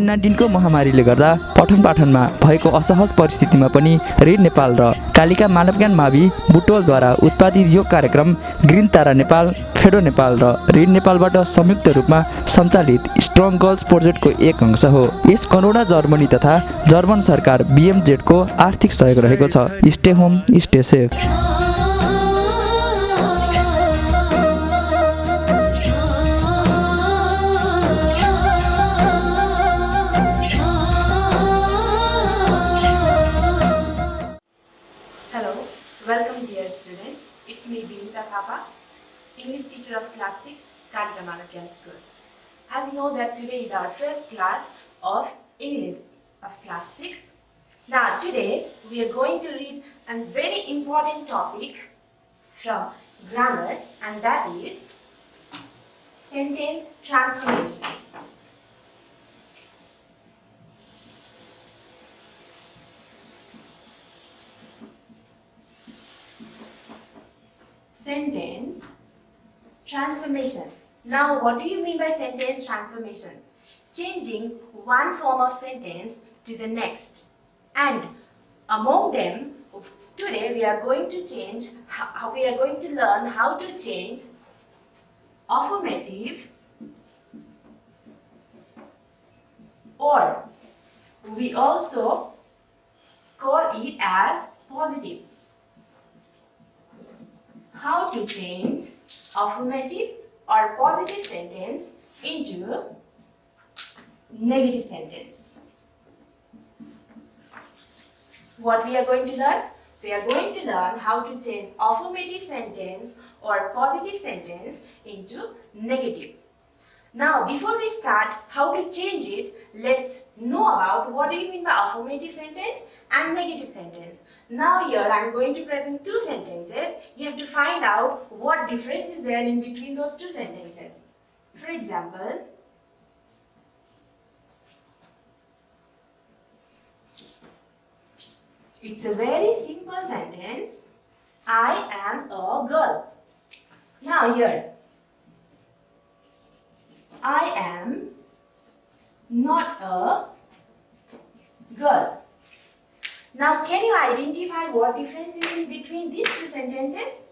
COVID-19 को महामारीले गर्दा पठन पाठनमा भएको असहज परिस्थितिमा पनि रीड नेपाल र कालिका मानवज्ञान मावि बुटवलद्वारा उत्पादित यो कार्यक्रम ग्रिन तारा नेपाल, फेडो नेपाल र रीड नेपालबाट संयुक्त रूपमा सञ्चालित स्ट्रङ गर्ल्स प्रोजेक्टको एक अंश हो। यस करोडा जर्मनी तथा जर्मन सरकार BMZ को आर्थिक सहयोग रहेको छ। Stay home, stay safe. Welcome dear students, it's me Vinita Thapa, English teacher of class 6, Kalika Manavgyan School. As you know that today is our first class of English of class 6. Now today we are going to read a very important topic from grammar, and that is sentence transformation. Sentence transformation. Now, what do you mean by sentence transformation? Changing one form of sentence to the next. And among them, today we are going to learn how to change affirmative, or we also call it as positive. How to change affirmative or positive sentence into negative sentence. What we are going to learn? We are going to learn how to change affirmative sentence or positive sentence into negative. Now, before we start how to change it, let's know about what do you mean by affirmative sentence and negative sentence. Now here I am going to present two sentences. You have to find out what difference is there in between those two sentences. For example, it's a very simple sentence. I am a girl. Now here, I am not a girl. Now, can you identify what difference is in between these two sentences?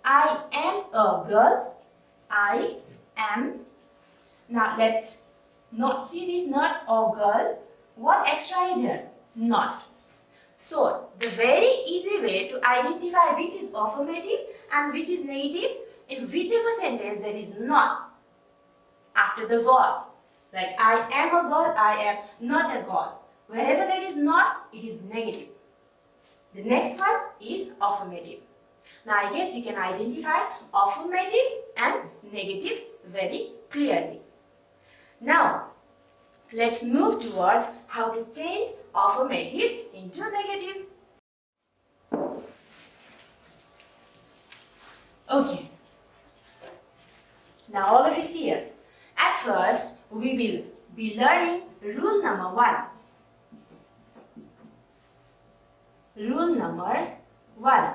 I am a girl. I am. Now, let's not see this not a girl. What extra is here? Not. So, the very easy way to identify which is affirmative and which is negative, in whichever sentence there is not after the verb. Like I am a girl, I am not a girl. Wherever there is not, it is negative. The next one is affirmative. Now I guess you can identify affirmative and negative very clearly. Now let's move towards how to change affirmative into negative. Okay. Now all of you see here. At first, we will be learning rule number 1. Rule number 1.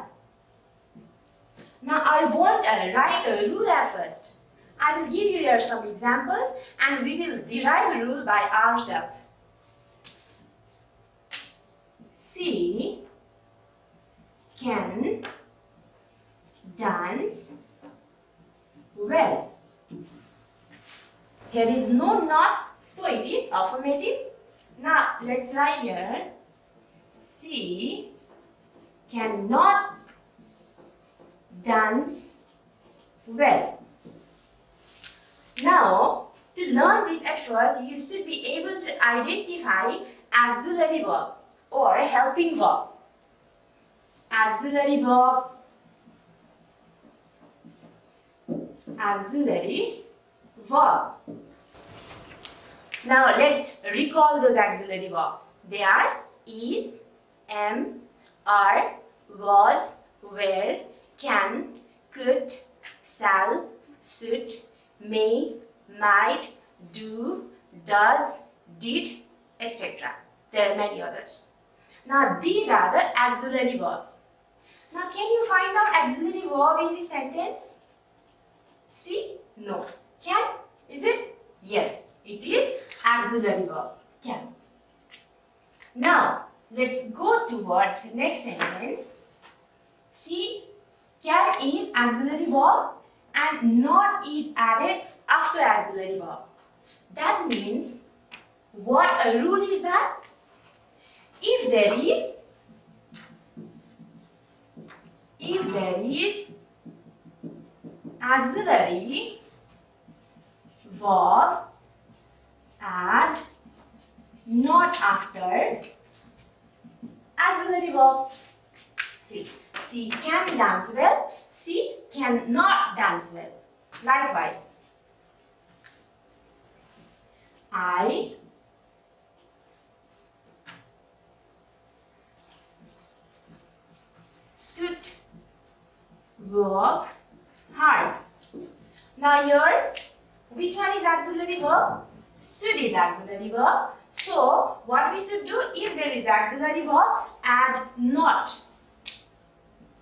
Now I won't write a rule at first. I will give you here some examples and we will derive a rule by ourselves. She can dance well. Here is no not, so it is affirmative. Now let's write here. She cannot dance well. Now, to learn this at first, you should be able to identify auxiliary verb or helping verb. Auxiliary verb, auxiliary verb. Now let's recall those auxiliary verbs. They are is, am, are, was, were, can, could, shall, should, may, might, do, does, did, etc. There are many others. Now these are the auxiliary verbs. Now can you find out auxiliary verb in this sentence? See? No. Can? Is it? Yes, it is auxiliary verb. Can. Now, let's go towards next sentence. See, can is auxiliary verb and not is added after auxiliary verb. That means, what a rule is that? If there is auxiliary verb and not after auxiliary verb. See, she can dance well, she cannot dance well. Likewise, I should work hard. Now here, which one is auxiliary verb? Should is auxiliary verb. So, what we should do, if there is auxiliary verb, add not.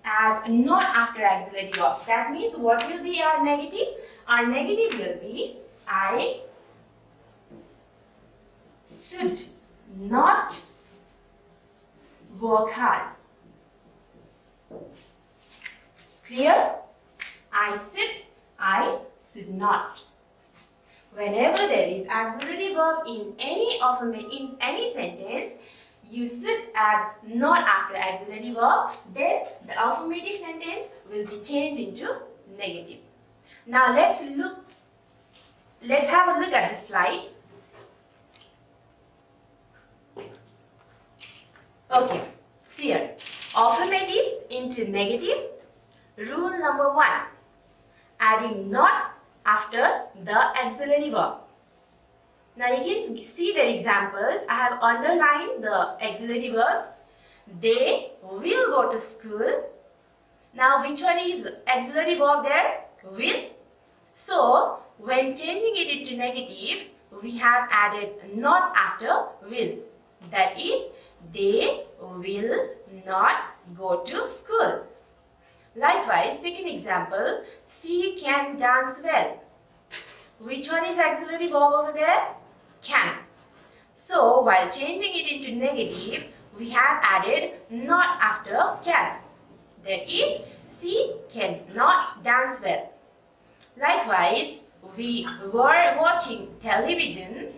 Add not after auxiliary verb. That means what will be our negative? Our negative will be I should not work hard. Clear? I should not. Whenever there is auxiliary verb in any sentence, you should add not after auxiliary verb. Then the affirmative sentence will be changed into negative. Now let's have a look at the slide. Okay, see here. Affirmative into negative. Rule number 1. Adding not after the auxiliary verb. Now you can see the examples. I have underlined the auxiliary verbs. They will go to school. Now which one is auxiliary verb there? Will. So when changing it into negative, we have added not after will. That is, they will not go to school. Likewise, second example, she can dance well. Which one is auxiliary verb over there? Can. So, while changing it into negative, we have added not after can. That is, she cannot dance well. Likewise, we were watching television.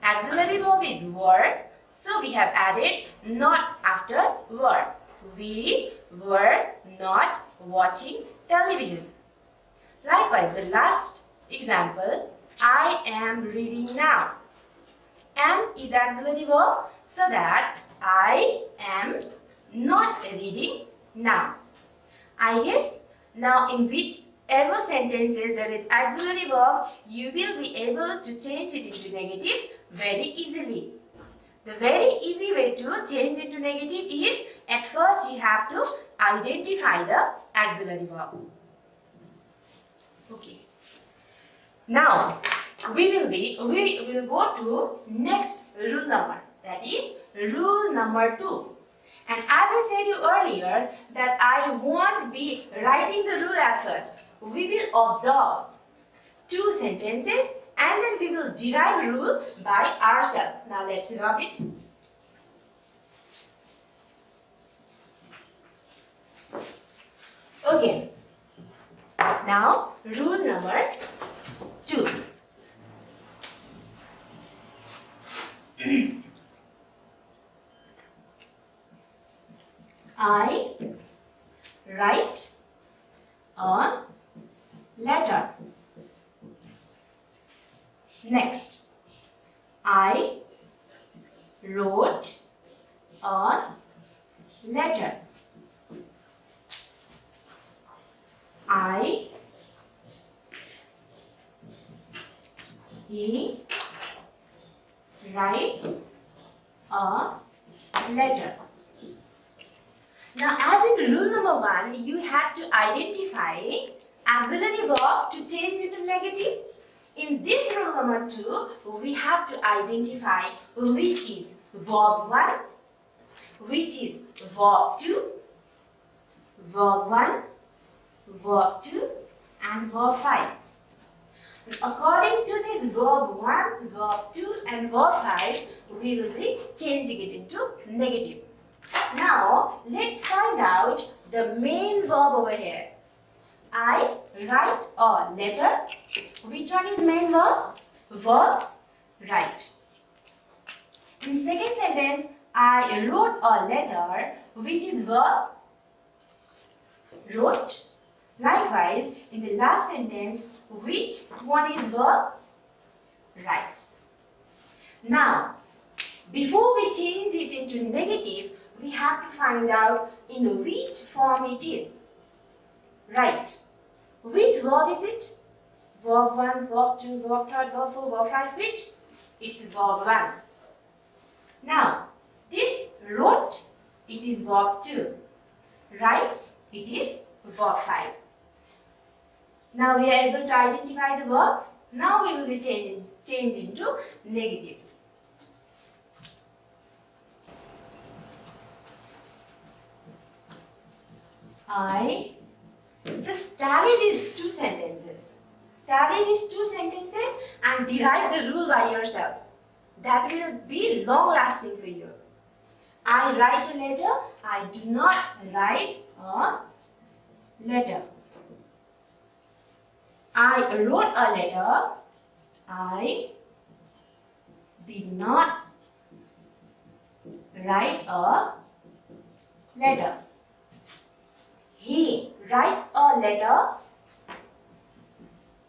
Auxiliary verb is were. So, we have added not after were. We were not watching television. Likewise, the last example, I am reading now. Am is auxiliary verb, so that I am not reading now. I guess now in whichever sentences there is auxiliary verb, you will be able to change it into negative very easily. The very easy way to change into negative is, at first you have to identify the auxiliary verb. Okay. Now, we will go to next rule number. That is rule number 2. And as I said you earlier that I won't be writing the rule at first. We will observe 2 sentences and then we will derive rule by ourselves. Now let's rub it. Okay. Now rule number 2. I write a letter. Next, I wrote a letter. He writes a letter. Now, as in rule number 1, you had to identify auxiliary verb to change into negative. In this rule number 2, we have to identify which is verb 1, which is verb 2, verb 1, verb 2 and verb 5. According to this verb 1, verb 2 and verb 5, we will be changing it into negative. Now, let's find out the main verb over here. I write a letter. Which one is main verb? Verb write. In second sentence, I wrote a letter, which is verb wrote. Likewise, in the last sentence, which one is verb? Writes. Now, before we change it into negative, we have to find out in which form it is. Right. Which verb is it? Verb 1, verb 2, verb 3, verb 4, verb 5, which? It's verb 1. Now, this wrote, it is verb 2. Writes, it is verb 5. Now we are able to identify the verb. Now we will be changing to negative. I just tally these two sentences. Tally these two sentences and derive the rule by yourself. That will be long lasting for you. I write a letter. I do not write a letter. I wrote a letter. I did not write a letter. He writes a letter.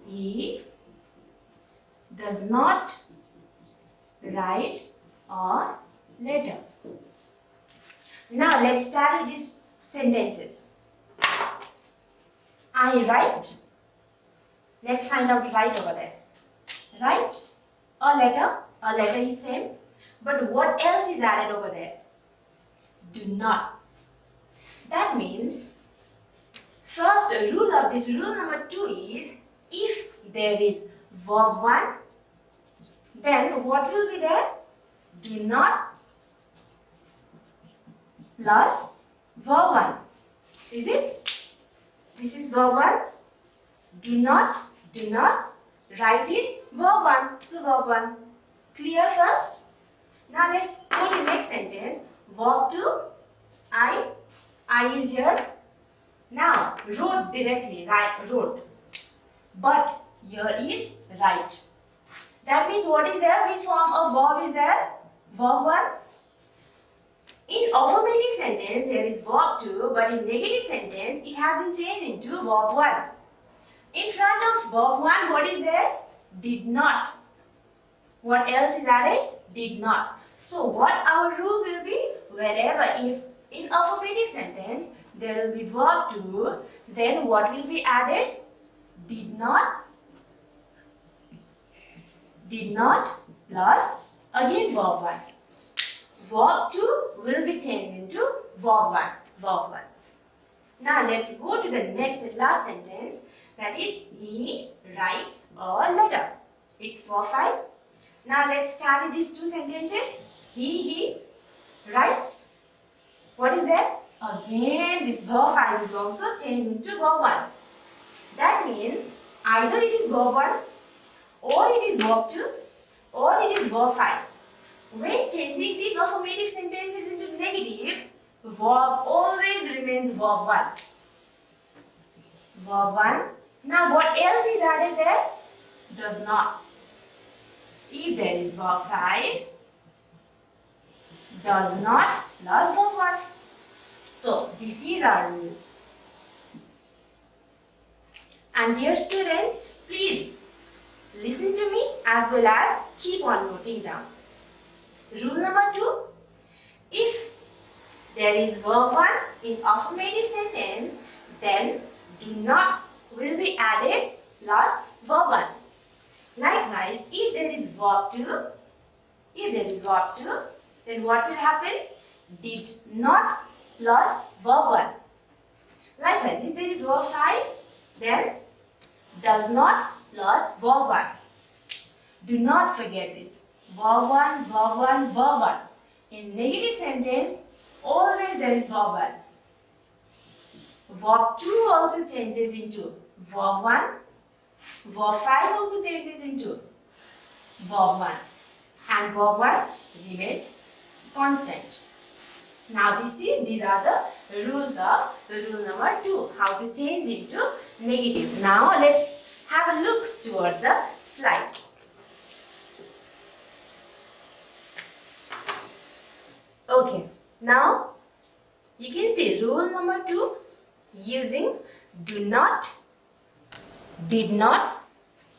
He does not write a letter. Now let's tally these sentences. I write. Let's find out write over there. Write a letter. A letter is same. But what else is added over there? Do not. That means first rule of this, rule number 2 is if there is verb 1, then what will be there? Do not plus verb 1. Is it? This is verb 1. Do not. Write is verb 1. So verb 1. Clear first? Now let's go to next sentence. Verb 2. I is here. Now wrote directly. Wrote. But here is write. That means what is there? Which form of verb is there? Verb 1. In affirmative sentence, there is verb 2, but in negative sentence, it hasn't changed into verb 1. In front of verb 1, what is there? Did not. What else is added? Did not. So, what our rule will be? Wherever, if in affirmative sentence, there will be verb 2, then what will be added? Did not plus again verb 1. Verb 2 will be changed into verb 1. Now let's go to the last sentence. That is, he writes a letter. It's verb 5. Now let's tally these two sentences. He writes. What is that? Again, this verb 5 is also changed into verb 1. That means either it is verb 1, or it is verb 2, or it is verb 5. When changing these affirmative sentences into negative, verb always remains verb 1. Verb 1. Now what else is added there? Does not. If there is verb 5, does not plus verb 1. So this is our rule. And dear students, please listen to me as well as keep on noting down. Rule number 2, if there is verb 1 in affirmative sentence, then do not will be added plus verb 1. Likewise, if there is verb 2, then what will happen? Did not plus verb 1. Likewise, if there is verb 5, then does not plus verb 1. Do not forget this. Verb 1, verb 1, verb 1. In negative sentence, always there is verb 1. Verb 2 also changes into verb 1 Verb 5 also changes into verb 1. And verb 1 remains constant. Now you see, these are the rules of rule number 2. How to change into negative. Now let's have a look towards the slide. Okay, now you can see rule number 2 using do not, did not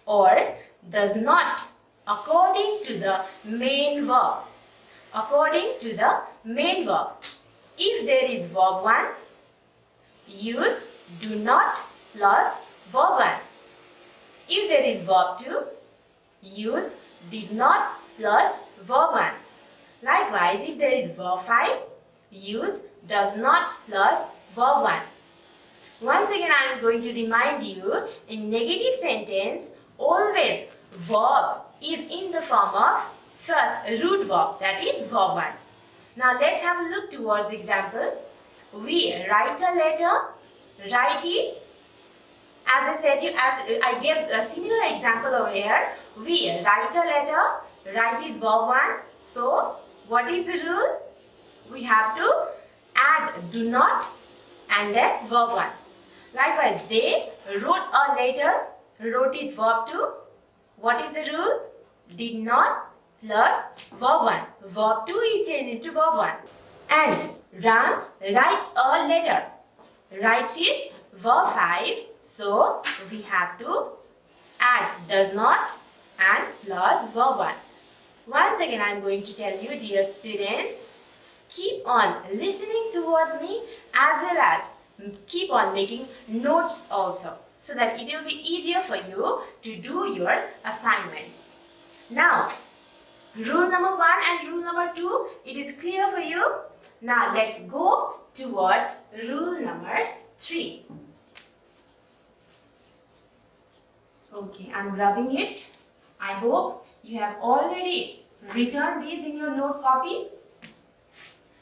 or does not according to the main verb. According to the main verb. If there is verb 1, use do not plus verb 1. If there is verb 2, use did not plus verb 1. Likewise, if there is verb 5, use does not plus verb 1. Once again, I am going to remind you, in negative sentence, always verb is in the form of first root verb, that is verb 1. Now let's have a look towards the example. We write a letter. Write is, as I said, as I gave a similar example over here. We write a letter. Write is verb 1. So what is the rule? We have to add do not and then verb 1. Likewise, they wrote a letter. Wrote is verb 2. What is the rule? Did not plus verb 1. Verb 2 is changed into verb 1. And Ram writes a letter. Writes is verb 5. So we have to add does not and plus verb 1. Once again, I am going to tell you, dear students, keep on listening towards me as well as keep on making notes also, so that it will be easier for you to do your assignments. Now, rule number 1 and rule number 2, it is clear for you. Now, let's go towards rule number 3. Okay, I'm rubbing it. I hope you have already written these in your note copy.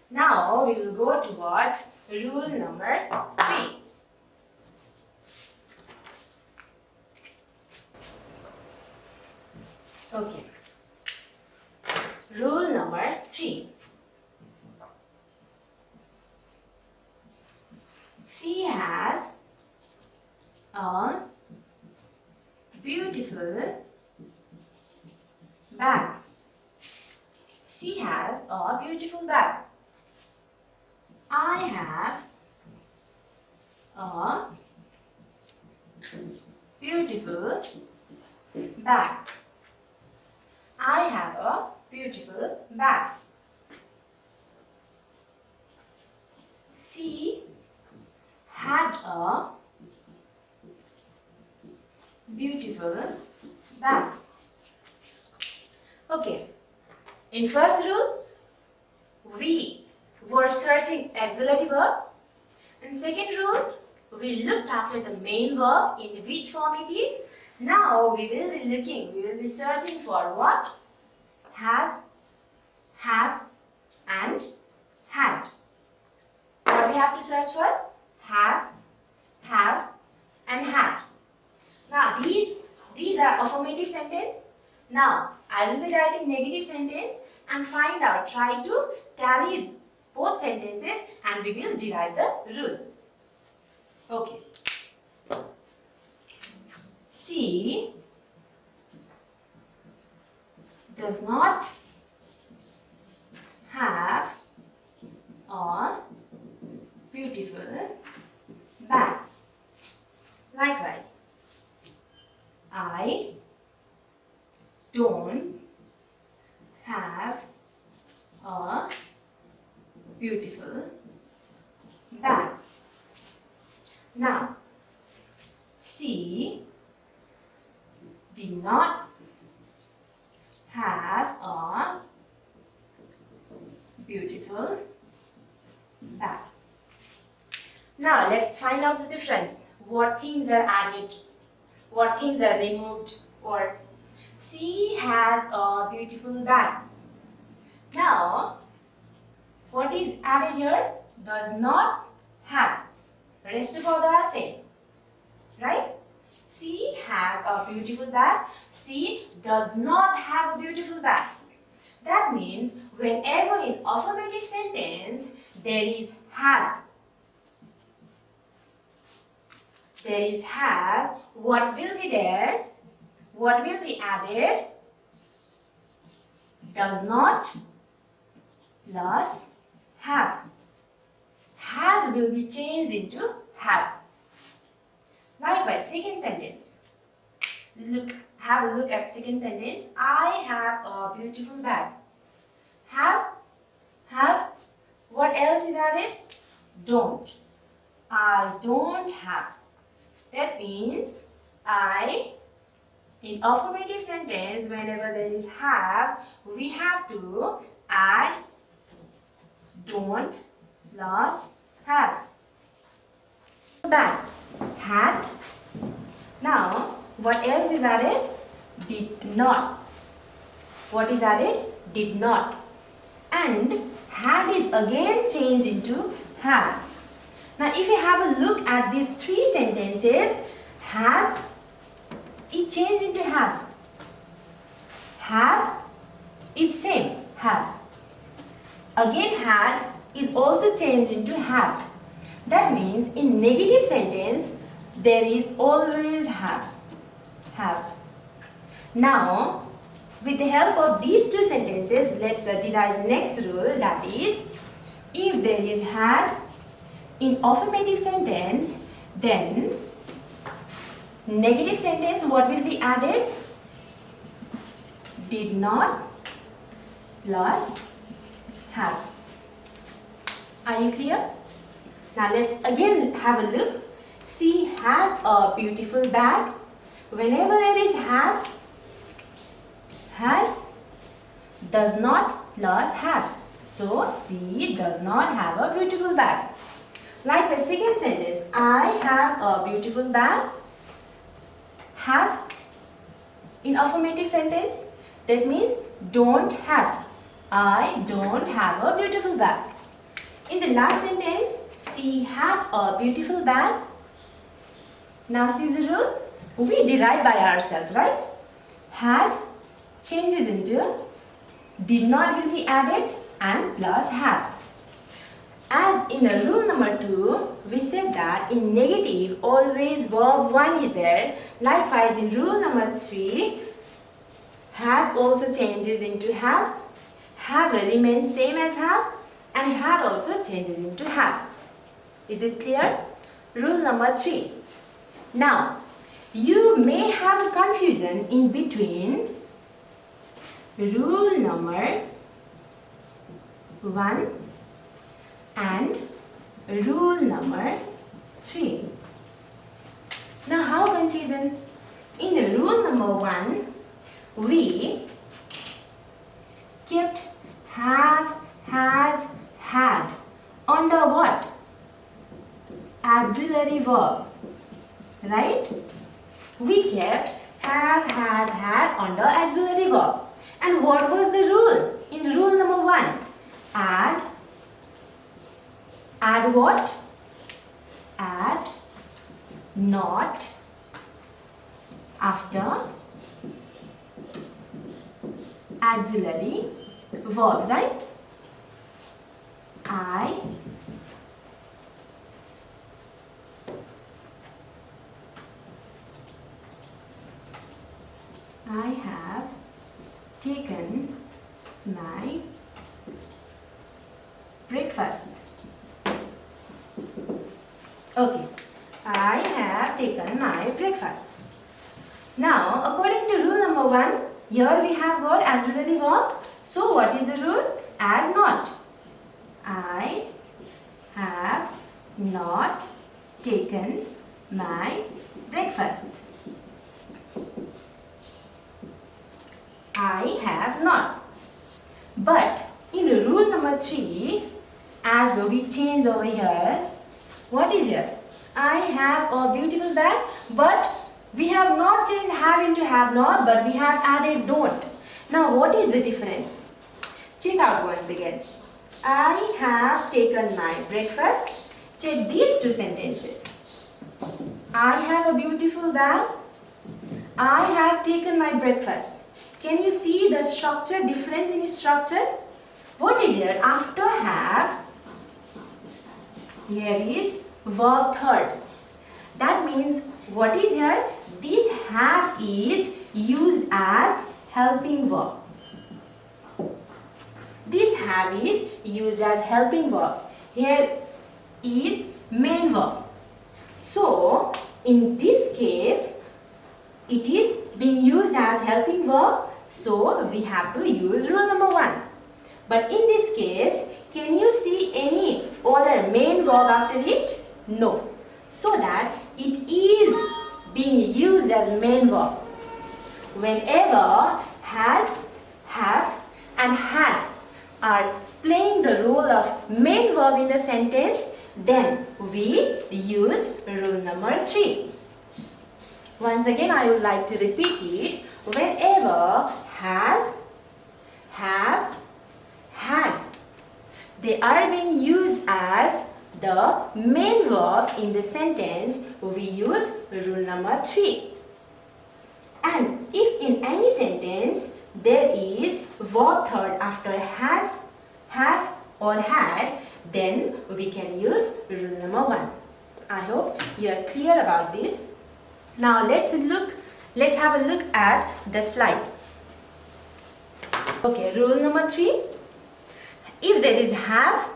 Now, we will go towards rule number 3. Okay. Rule number 3. She has a beautiful bag. She has a beautiful bag. I have a beautiful bag. I have a beautiful bag. She had a beautiful bag. Okay. In first rule, we were searching auxiliary verb. In second rule, we looked after the main verb in which form it is. Now we will be searching for what? Has, have and had. What we have to search for? Has, have and had. Now these are affirmative sentence. Now I will be writing negative sentence and find out, try to tally both sentences and we will derive the rule. Okay. She does not have a beautiful bag. Likewise, I don't have a beautiful bag. Now, she did not have a beautiful bag. Now, let's find out the difference. What things are added, what things are removed, or she has a beautiful bag. Now, what is added here? Does not have. Rest of all are same. Right? She has a beautiful bag. She does not have a beautiful bag. That means whenever in affirmative sentence there is has, what will be there? What will be added? Does not plus have. Has will be changed into have. Likewise, second sentence. Have a look at second sentence. I have a beautiful bag. Have. What else is added? Don't. I don't have. That means in affirmative sentence, whenever there is have, we have to add don't plus have. Bag, hat. Now, what else is added? Did not. What is added? Did not. And had is again changed into have. Now, if you have a look at these three sentences, has, it changed into have. Have is same, have. Again, had is also changed into have. That means in negative sentence, there is always have. Have. Now, with the help of these two sentences, let's derive next rule, that is, if there is had in affirmative sentence, then negative sentence, what will be added? Did not plus have. Are you clear? Now let's again have a look. She has a beautiful bag. Whenever there is has does not plus have. So she does not have a beautiful bag. Likewise, second sentence, I have a beautiful bag. Have in affirmative sentence, that means don't have. I don't have a beautiful bag. In the last sentence, she had a beautiful bag. Now see the rule? We derive by ourselves, right? Had changes into did not will be added and plus have. As in the rule number 2, we said that in negative always verb 1 is there. Likewise in rule number 3, has also changes into have. Have remains same as have, and had also changes into have. Is it clear? Rule number 3. Now, you may have a confusion in between rule number 1 and rule number 3. Now, how confusion? In rule number 1, we kept have, has, had under what? Auxiliary verb, right? We kept have, has, had under auxiliary verb. And what was the rule? In rule number 1, add what? Add not after auxiliary verb, right? I have taken my breakfast. Okay, I have taken my breakfast. Now, according to rule number 1, here we have got auxiliary verb. So, what is the rule? Add not. I have not taken my breakfast. I have not. But in rule number 3, as we change over here, what is here? I have a beautiful bag, but we have not changed have into have not, but we have added don't. Now, what is the difference? Check out once again. I have taken my breakfast. Check these two sentences. I have a beautiful bag. I have taken my breakfast. Can you see the structure, difference in structure? What is here? After have, here is verb third. That means what is here? This have is used as helping verb. This have is used as helping verb. Here is main verb. So, in this case, it is being used as helping verb. So, we have to use rule number 1. But in this case, can you see any other main verb after it? No. So that it is being used as main verb. Whenever has, have and had are playing the role of main verb in the sentence, then we use rule number 3. Once again, I would like to repeat it. Whenever has, have, had, they are being used as the main verb in the sentence, we use rule number 3. And if in any sentence there is verb third after has, have or had, then we can use rule number 1. I hope you are clear about this. Now let's have a look at the slide. Okay, rule number 3. If there is have,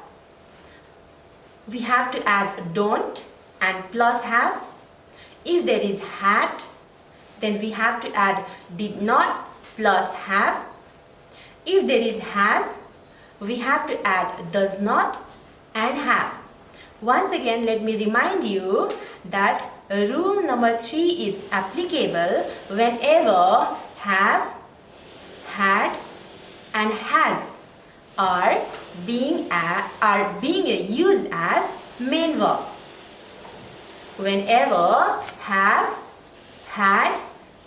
we have to add don't and plus have. If there is had, then we have to add did not plus have. If there is has, we have to add does not and have. Once again, let me remind you that rule number 3 is applicable whenever have, had and has are being used as main verb. Whenever have, had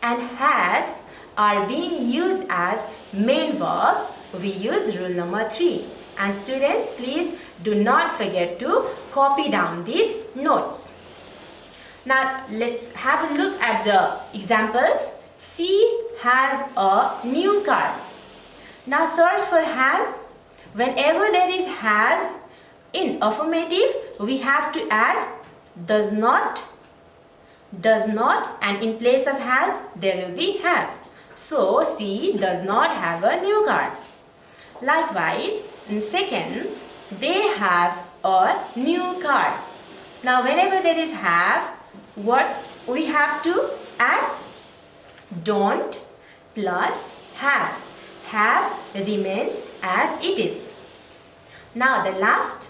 and has are being used as main verb, we use rule number 3. And students, please do not forget to copy down these notes. Now let's have a look at the examples. C has a new car. Now search for has. Whenever there is has in affirmative, we have to add does not, and in place of has, there will be have. So, C does not have a new car. Likewise, in second, they have a new car. Now, whenever there is have, what we have to add? Don't plus have. Have remains as it is. Now the last,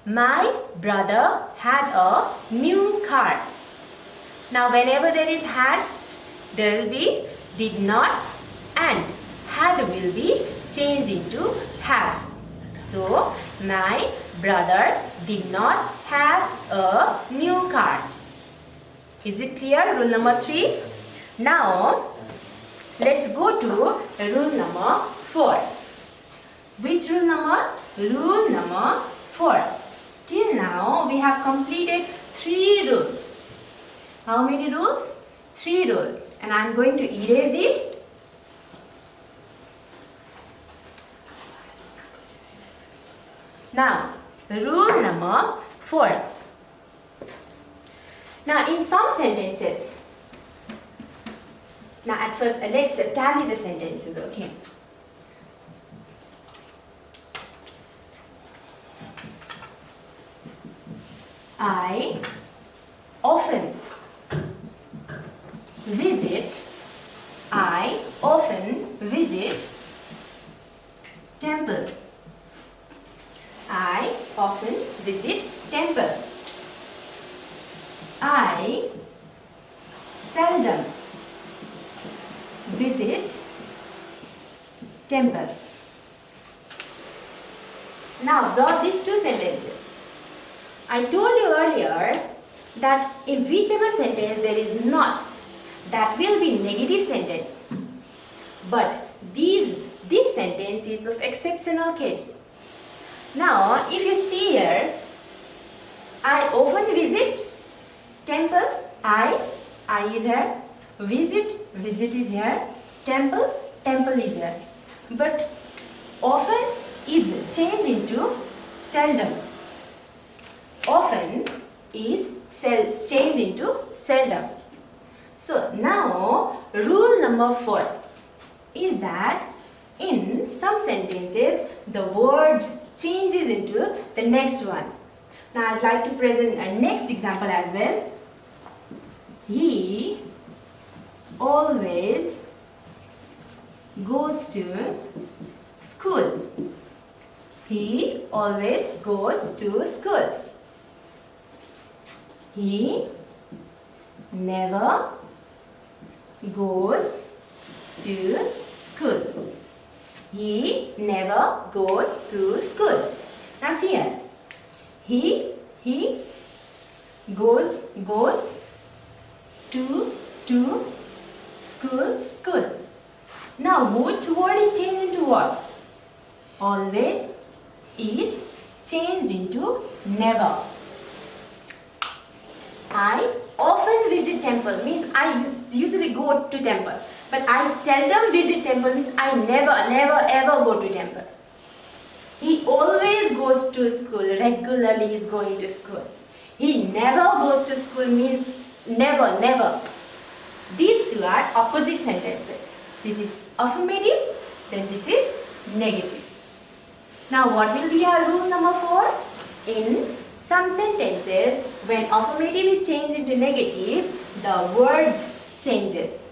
my brother had a new car. Now whenever there is had, there will be did not and had will be changed into have. So my brother did not have a new car. Is it clear? Rule number 3. Now let's go to rule number 4. Which rule number? Rule number 4. Till now we have completed 3 rules. How many rules? 3 rules. And I am going to erase it. Now, rule number 4. Now in some sentences, now at first let's tally the sentences, okay? I often visit temple. I often visit temple. I seldom visit temple. Now observe these 2 sentences. I told you earlier that in whichever sentence there is not, that will be negative sentence. But this sentence is of exceptional case. Now if you see here, I often visit temple. I is here. Visit, visit is here. Temple, temple is here. But often is changed into seldom. Often is changed into seldom. So now rule number 4 is that in some sentences the words changes into the next one. Now I'd like to present a next example as well. He always goes to school. He always goes to school. He never goes to school. He never goes to school. Now see here. He goes to school. Now which word is changed into what? Always is changed into never. I often visit temple means I usually go to temple. But I seldom visit temple means I never ever go to temple. He always goes to school, regularly is going to school. He never goes to school means never. These two are opposite sentences. This is affirmative, then this is negative. Now what will be our rule number 4? In some sentences, when affirmative is changed into negative, the words changes.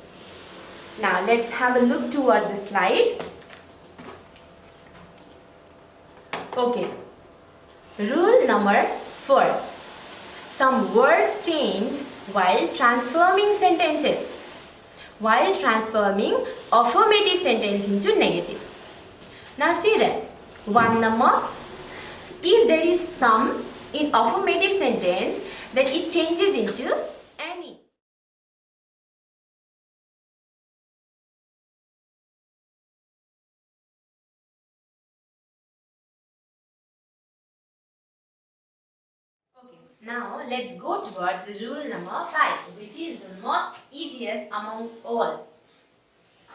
Now let's have a look towards the slide. Okay. Rule number 4. Some words change while transforming sentences. While transforming affirmative sentence into negative. Now see that. One number. If there is some in affirmative sentence, then it changes into any. Okay, now let's go towards rule number 5, which is the most easiest among all.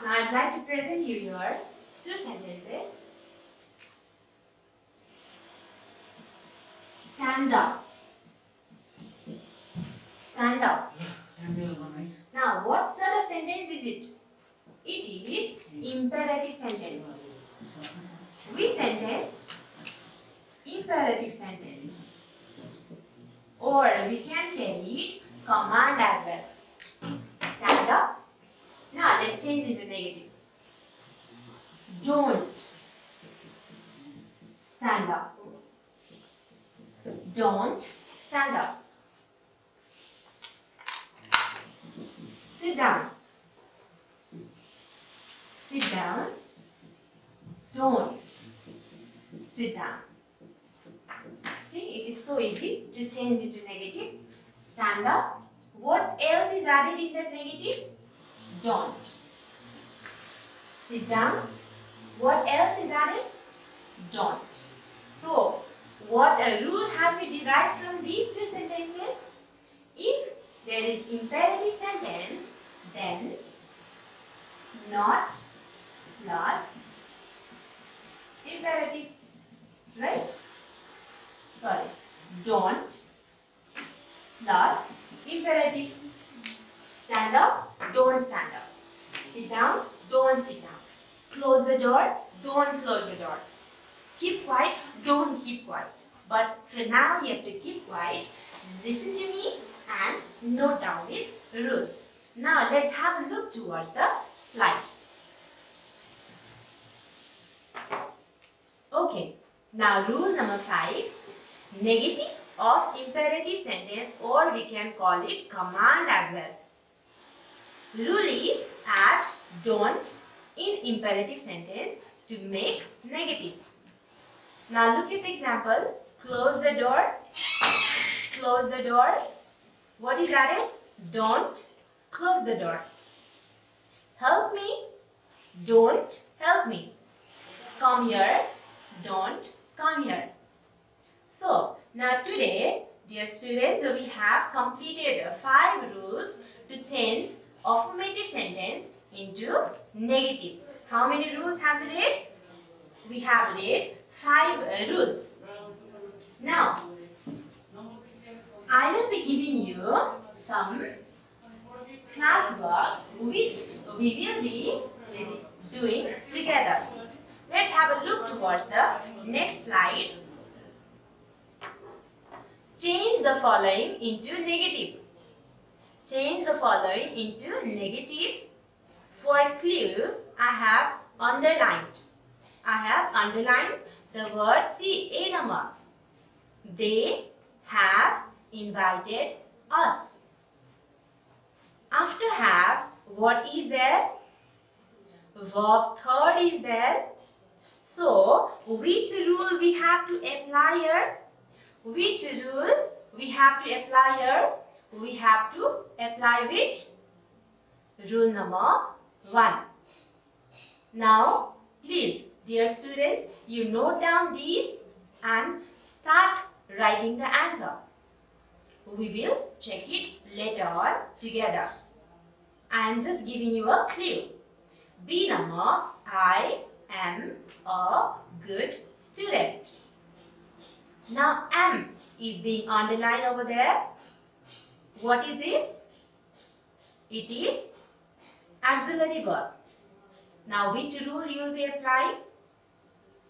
Now I'd like to present you here 2 sentences. Stand up. Stand up. Now what sort of sentence is it? It is imperative sentence. Which sentence? Imperative sentence. Or we can tell it command as well. Stand up. Now let's change it to negative. Don't stand up. Don't stand up. Sit down. Sit down. Don't sit down. See, it is so easy to change it to negative. Stand up. What else is added in that negative? Don't. Sit down. What else is added? Don't. So, what a rule have we derived from these 2 sentences? If there is imperative sentence, then not plus imperative, right? Sorry, don't plus imperative. Stand up, don't stand up. Sit down, don't sit down. Close the door, don't close the door. Keep quiet, don't keep quiet. But for now you have to keep quiet, listen to me and note down these rules. Now let's have a look towards the slide. Okay, now rule number 5, negative of imperative sentence, or we can call it command as well. Rule is add don't in imperative sentence to make negative. Now look at the example. Close the door. Close the door. What is added? Don't close the door. Help me. Don't help me. Come here. Don't come here. So now today, dear students, we have completed 5 rules to change affirmative sentence into negative. How many rules have we read? We have read 5 rules. Now, I will be giving you some classwork which we will be doing together. Let's have a look towards the next slide. Change the following into negative. Change the following into negative. For a clue, I have underlined. I have underlined the word see, A number. They have invited us. After have, what is there? Verb third is there. So, which rule we have to apply here? Which rule we have to apply here? We have to apply which? Rule number 1. Now, please, dear students, you note down these and start writing the answer. We will check it later on together. I am just giving you a clue. B number, I am a good student. Now, am is being underlined over there. What is this? It is auxiliary verb. Now, which rule you will be applying?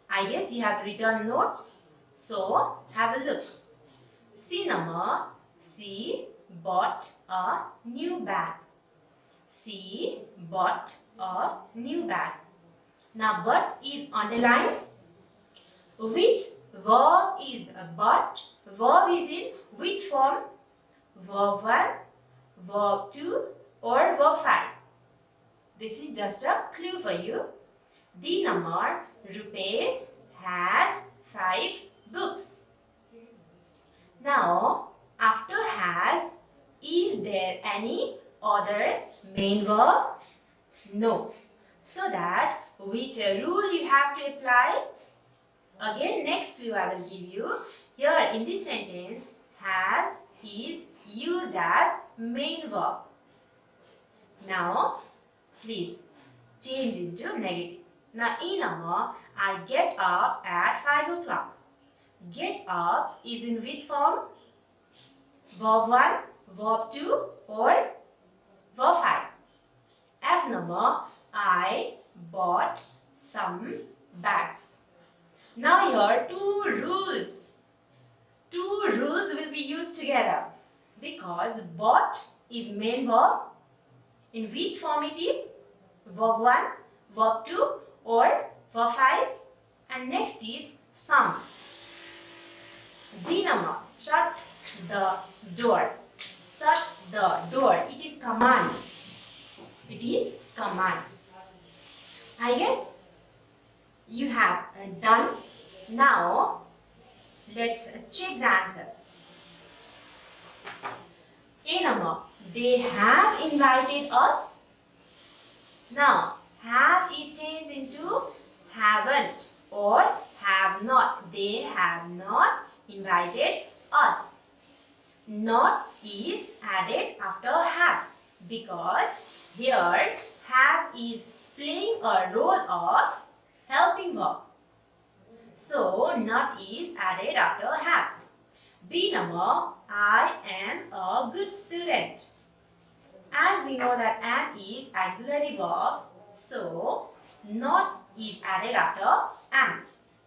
I guess you have written notes. So, have a look. C number, she bought a new bag. She bought a new bag. Now, but is underlined. Which verb is but? Verb is in which form? Verb 1, verb 2 or verb 5. This is just a clue for you. D number, Rupesh has 5 books. Now, after has, is there any other main verb? No. So that which rule you have to apply? Again, next clue I will give you. Here in this sentence, has is used as main verb. Now, please change into negative. Now, E number, I get up at 5 o'clock. Get up is in which form? Verb 1, verb 2 or verb 5. F number, I bought some bags. Now here 2 rules. 2 rules will be used together because bought is main verb. In which form it is? Verb 1, verb 2 or verb 5. And next is some. G number, shut the door. Shut the door. It is command. It is command. I guess you have done. Now, let's check the answers. A number, they have invited us. Now, have it changed into haven't or have not. They have not invited us. Not is added after have because here have is playing a role of helping verb. So, not is added after have. B number, I am a good student. As we know that am is auxiliary verb, so not is added after am.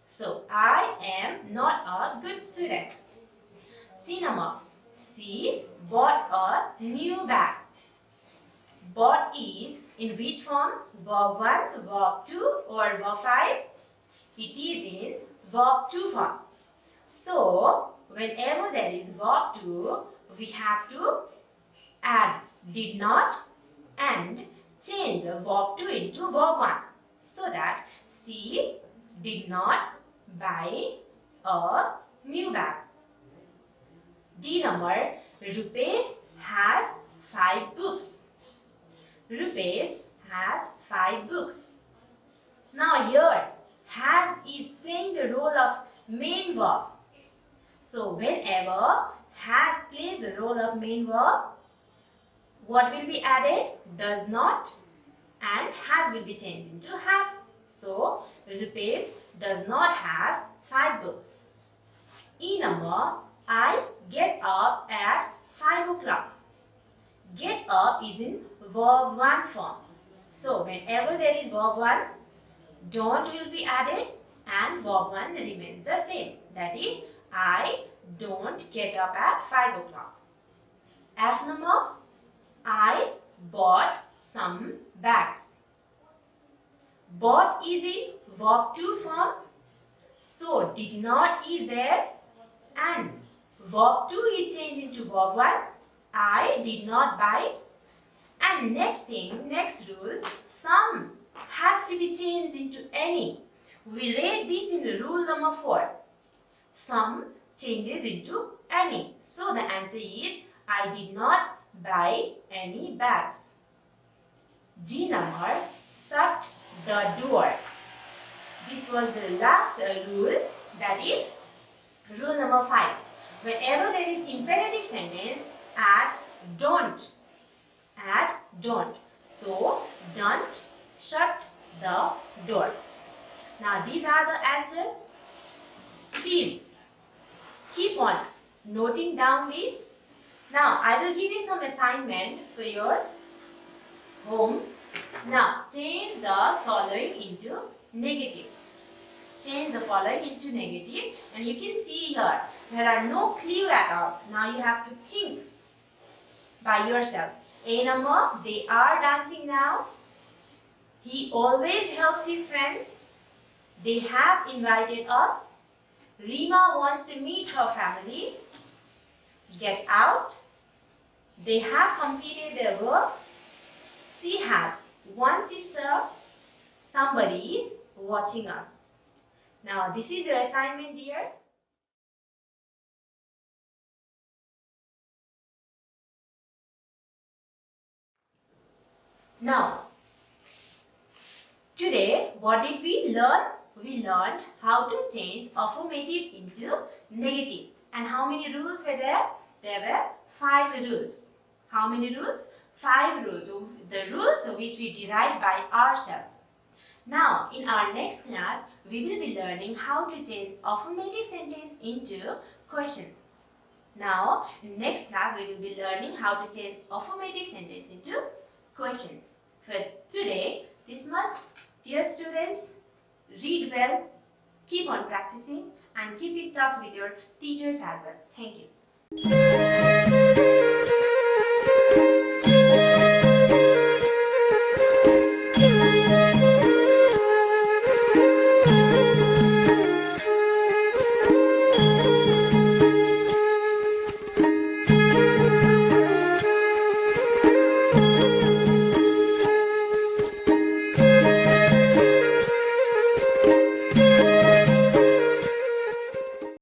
So, I am not a good student. C number, she bought a new bag. Bought is in which form? Verb 1, verb 2 or verb 5? It is in verb 2 form. So, whenever there is verb 2, we have to add did not and change verb 2 into verb 1. So that she did not buy a new bag. D number, Rupesh has 5 books. Rupesh has 5 books. Now here, has is playing the role of main verb. So whenever has plays the role of main verb, What will be added? Does not, and has will be changed into have. So, Rupesh does not have 5 books. E number, I get up at 5 o'clock. Get up is in verb 1 form. So, whenever there is verb 1, don't will be added and verb 1 remains the same. That is, I don't get up at 5 o'clock. F number, I bought some bags. Bought is in verb 2 form. So, did not is there and verb 2 is changed into verb 1. I did not buy. And next rule, some has to be changed into any. We read this in rule number 4. Some changes into any. So the answer is, I did not buy any bags. G number, shut the door. This was the last rule, that is rule number 5. Whenever there is imperative sentence, add don't. Add don't. So, don't shut the door. Now, these are the answers. Please keep on noting down these. Now, I will give you some assignment for your home. Now, change the following into negative. Change the following into negative, and you can see here, there are no clue at all. Now, you have to think by yourself. A number, they are dancing now. He always helps his friends. They have invited us. Rima wants to meet her family. Get out. They have completed their work. She has one sister. Somebody is watching us. Now, this is your assignment, dear. Now, today, what did we learn? We learned how to change affirmative into negative. And how many rules were there? There were 5 rules. How many rules? 5 rules. The rules which we derived by ourselves. Now, in our next class, we will be learning how to change affirmative sentence into question. Now, in next class, we will be learning how to change affirmative sentence into question. For today, this much. Dear students, read well, keep on practicing, and keep in touch with your teachers as well. Thank you.